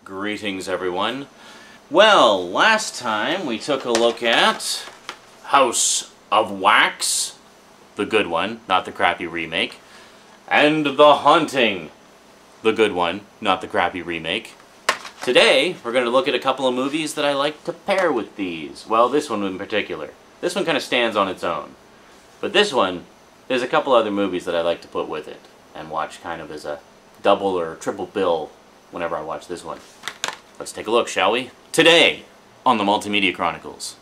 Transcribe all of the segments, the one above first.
Greetings, everyone. Well, last time we took a look at House of Wax, the good one, not the crappy remake, and The Haunting, the good one, not the crappy remake. Today, we're going to look at a couple of movies that I like to pair with these. Well, this one in particular. This one kind of stands on its own. But this one, there's a couple other movies that I like to put with it and watch kind of as a double or triple bill whenever I watch this one. Let's take a look, shall we? Today, on the Multimedia Chronicles.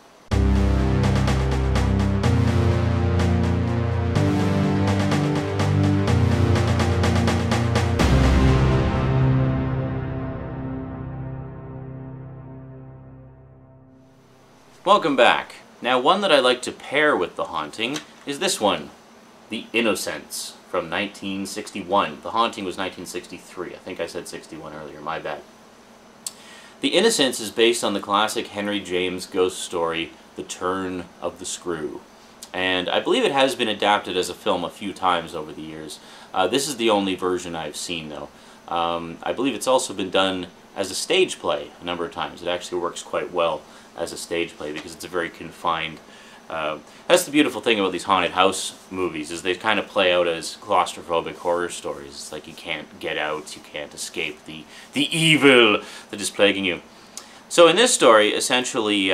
Welcome back. Now, one that I like to pair with The Haunting is this one, The Innocence, from 1961. The Haunting was 1963. I think I said 61 earlier, my bad. The Innocence is based on the classic Henry James ghost story, The Turn of the Screw. And I believe it has been adapted as a film a few times over the years. This is the only version I've seen, though. I believe it's also been done as a stage play a number of times. It actually works quite well as a stage play because it's a very confined... that's the beautiful thing about these haunted house movies, is they kind of play out as claustrophobic horror stories. It's like you can't get out, you can't escape the evil that is plaguing you. So in this story, essentially,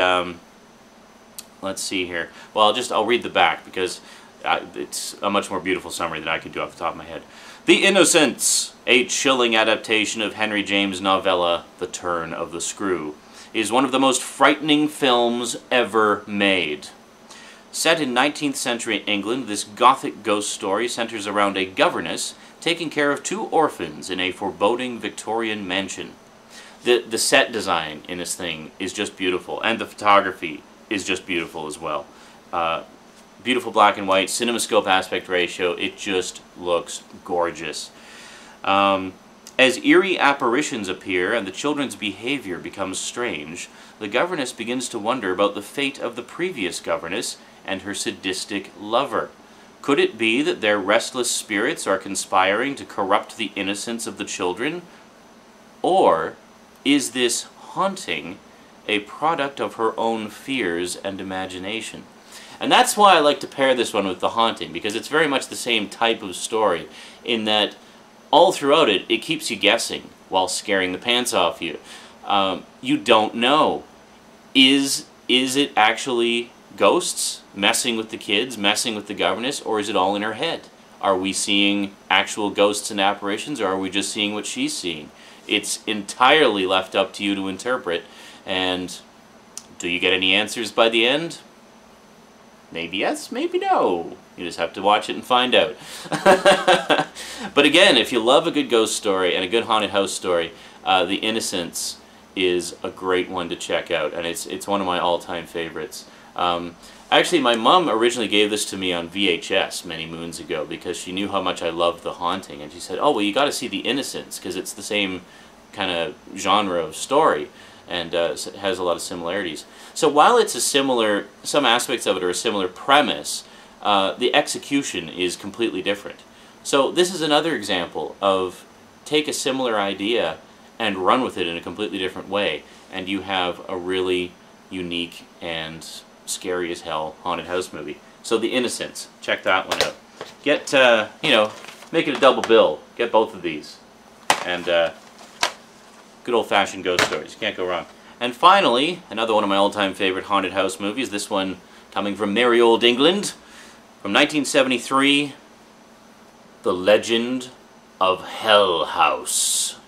let's see here. Well, I'll read the back because it's a much more beautiful summary than I could do off the top of my head. The Innocence, a chilling adaptation of Henry James' novella, The Turn of the Screw, is one of the most frightening films ever made. Set in 19th century England, this gothic ghost story centers around a governess taking care of two orphans in a foreboding Victorian mansion. The set design in this thing is just beautiful, and the photography is just beautiful as well. Beautiful black and white, cinemascope aspect ratio, it just looks gorgeous. As eerie apparitions appear and the children's behavior becomes strange, the governess begins to wonder about the fate of the previous governess and her sadistic lover. Could it be that their restless spirits are conspiring to corrupt the innocence of the children? Or is this haunting a product of her own fears and imagination? And that's why I like to pair this one with The Haunting, because it's very much the same type of story in that all throughout it, it keeps you guessing while scaring the pants off you. You don't know. Is it actually ghosts messing with the kids, messing with the governess, or is it all in her head? Are we seeing actual ghosts and apparitions, or are we just seeing what she's seeing? It's entirely left up to you to interpret, and do you get any answers by the end? Maybe yes, maybe no. You just have to watch it and find out. But again, if you love a good ghost story and a good haunted house story, The Innocence is a great one to check out, and it's one of my all-time favorites. Actually, my mom originally gave this to me on VHS many moons ago because she knew how much I loved The Haunting, and she said, oh, well, you got to see The Innocence because it's the same kind of genre of story and it has a lot of similarities. So while it's a similar, some aspects of it are a similar premise, the execution is completely different. So this is another example of take a similar idea and run with it in a completely different way, and you have a really unique and scary as hell haunted house movie. So The Innocence, check that one out. Get, you know, make it a double bill. Get both of these. And good old-fashioned ghost stories. You can't go wrong. And finally, another one of my all-time favorite haunted house movies, this one coming from merry old England, from 1973, The Legend of Hell House.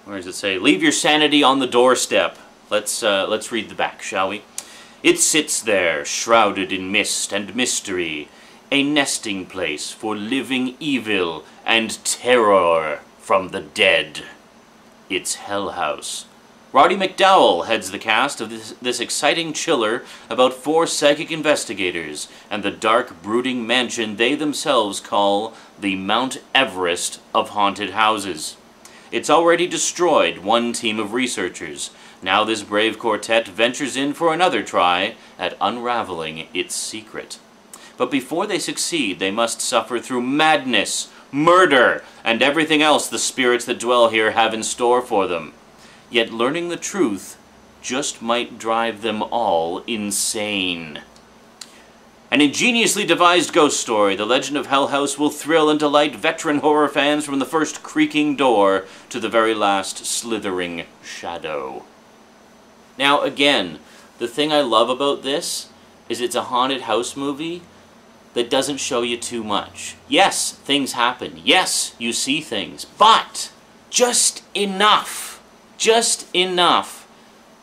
Where does it say? Leave your sanity on the doorstep. Let's read the back, shall we? It sits there, shrouded in mist and mystery, a nesting place for living evil and terror from the dead. It's Hell House. Roddy McDowall heads the cast of this exciting chiller about four psychic investigators and the dark, brooding mansion they themselves call the Mount Everest of haunted houses. It's already destroyed one team of researchers. Now this brave quartet ventures in for another try at unraveling its secret. But before they succeed, they must suffer through madness, murder, and everything else the spirits that dwell here have in store for them. yet learning the truth just might drive them all insane. An ingeniously devised ghost story, The Legend of Hell House will thrill and delight veteran horror fans from the first creaking door to the very last slithering shadow. Now again, the thing I love about this is it's a haunted house movie that doesn't show you too much. Yes, things happen. Yes, you see things. But just enough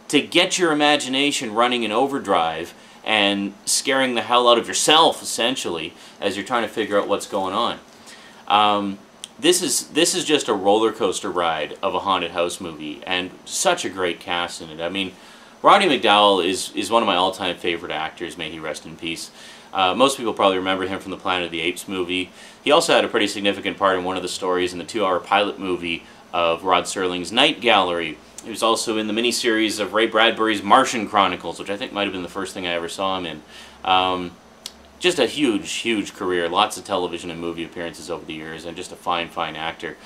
to get your imagination running in overdrive and scaring the hell out of yourself, essentially, as you're trying to figure out what's going on. This is just a roller coaster ride of a haunted house movie, and such a great cast in it. I mean, Roddy McDowall is one of my all-time favorite actors, may he rest in peace. Most people probably remember him from the Planet of the Apes movie. He also had a pretty significant part in one of the stories in the 2-hour pilot movie of Rod Serling's Night Gallery. He was also in the miniseries of Ray Bradbury's Martian Chronicles, which I think might have been the first thing I ever saw him in. Just a huge, huge career. Lots of television and movie appearances over the years, and just a fine, fine actor.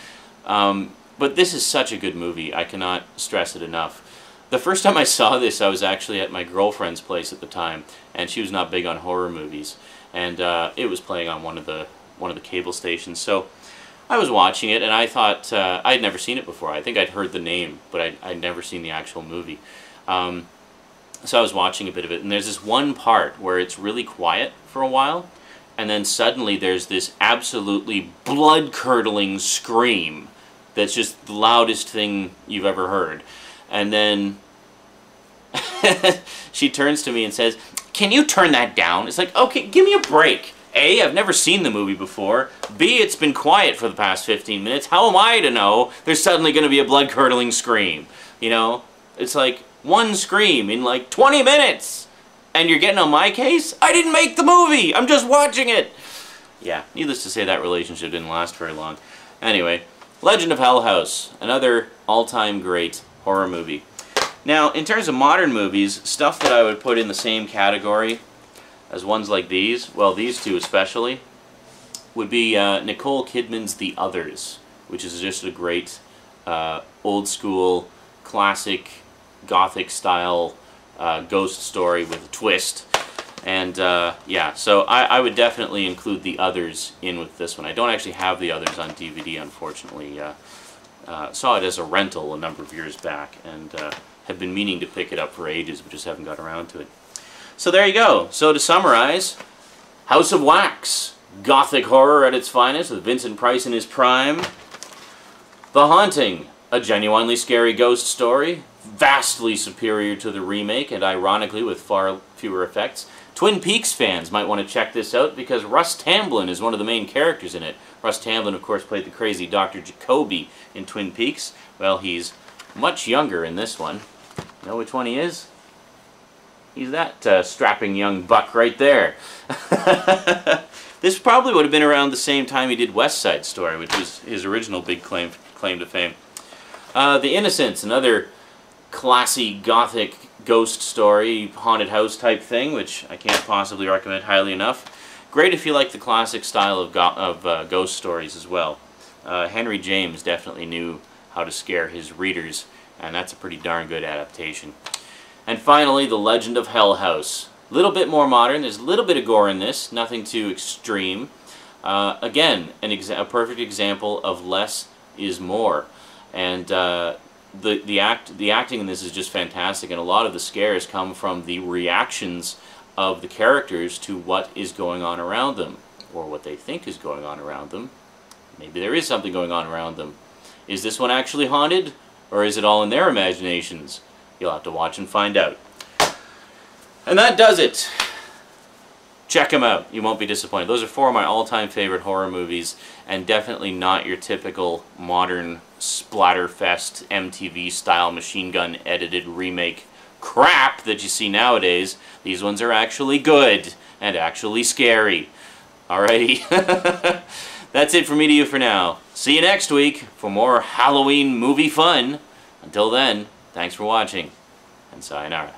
But this is such a good movie. I cannot stress it enough. The first time I saw this, I was actually at my girlfriend's place at the time, and she was not big on horror movies. And it was playing on one of the cable stations. So I was watching it, and I thought, I had never seen it before. I think I'd heard the name, but I'd never seen the actual movie. So I was watching a bit of it, and there's this one part where it's really quiet for a while, and then suddenly there's this absolutely blood-curdling scream that's just the loudest thing you've ever heard. And then she turns to me and says, "Can you turn that down?" It's like, okay, give me a break. A, I've never seen the movie before. B, it's been quiet for the past 15 minutes. How am I to know there's suddenly going to be a blood-curdling scream? You know? It's like one scream in like 20 minutes. And you're getting on my case? I didn't make the movie! I'm just watching it! Yeah, needless to say, that relationship didn't last very long. Anyway, Legend of Hell House, another all-time great horror movie. Now, in terms of modern movies, stuff that I would put in the same category as ones like these, well, these two especially, would be Nicole Kidman's The Others, which is just a great old-school, classic, gothic-style ghost story with a twist. And, yeah, so I would definitely include The Others in with this one. I don't actually have The Others on DVD, unfortunately. Saw it as a rental a number of years back, and have been meaning to pick it up for ages, but just haven't got around to it. So there you go. So to summarize, House of Wax, gothic horror at its finest with Vincent Price in his prime. The Haunting, a genuinely scary ghost story, vastly superior to the remake, and ironically with far fewer effects. Twin Peaks fans might want to check this out because Russ Tamblyn is one of the main characters in it. Russ Tamblyn, of course, played the crazy Dr. Jacoby in Twin Peaks. Well, he's much younger in this one. You know which one he is? He's that strapping young buck right there. This probably would have been around the same time he did West Side Story, which was his original big claim to fame. The Innocence, another classy gothic ghost story, haunted house type thing, which I can't possibly recommend highly enough. Great if you like the classic style of ghost stories as well. Henry James definitely knew how to scare his readers, and that's a pretty darn good adaptation. And finally, The Legend of Hell House. A little bit more modern. There's a little bit of gore in this, nothing too extreme. Again, a perfect example of less is more. And the acting in this is just fantastic, and a lot of the scares come from the reactions of the characters to what is going on around them, or what they think is going on around them. Maybe there is something going on around them. Is this one actually haunted, or is it all in their imaginations? You'll have to watch and find out. And that does it. Check them out. You won't be disappointed. Those are 4 of my all-time favorite horror movies, and definitely not your typical modern splatterfest MTV-style machine gun edited remake crap that you see nowadays. These ones are actually good and actually scary. Alrighty. That's it from me to you for now. See you next week for more Halloween movie fun. Until then, thanks for watching, and sayonara.